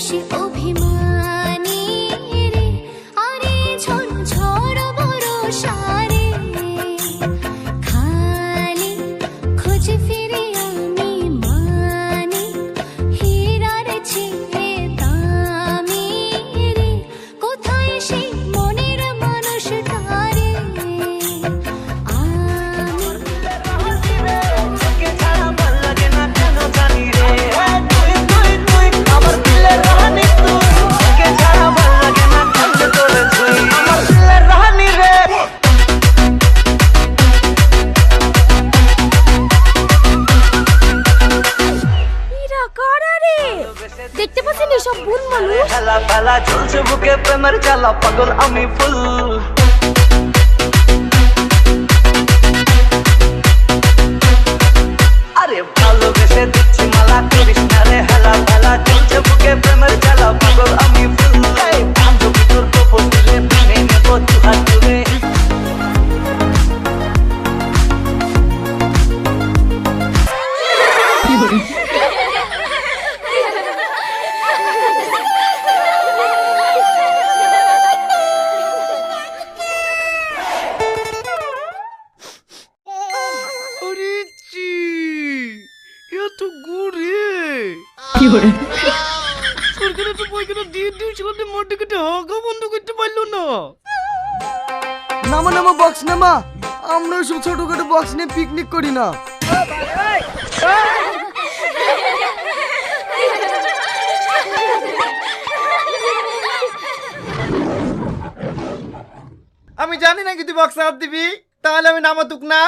আসে অভিমানী রে, আরে ঝড় বরষারে খালি খোঁজ ফিরে আমি মানি হীরার চেয়ে দামি রে, কোথায় সেই মনের মানুষটারে দেখতে পাচ্ছেন এসব ভুল মানুষ হেলা ফেলা চলছে বুকে প্রেমের জ্বালা পাগল আমি ফুল আরে ভালোবেসে দিচ্ছি মালা করিস না রে হেলা ফেলা চলছে বুকে প্রেমের জ্বালা পাগল আমি ফুল বান্ধবী তোর কপর দিলে ভেঙে নেব দুহাত তুলে সরকারের তো পয়সাটা দিয়ে দিয়েছিল মাঠে কেটে হাঁকা বন্ধ করতে পারলো না। নামা নামা বক্স নামা, আমরা ওইসব ছোটখাটো বক্স নিয়ে পিকনিক করি না। আমি জানি না কি তুই বক্স হাত দিবি, তাহলে আমি নামাতুক না।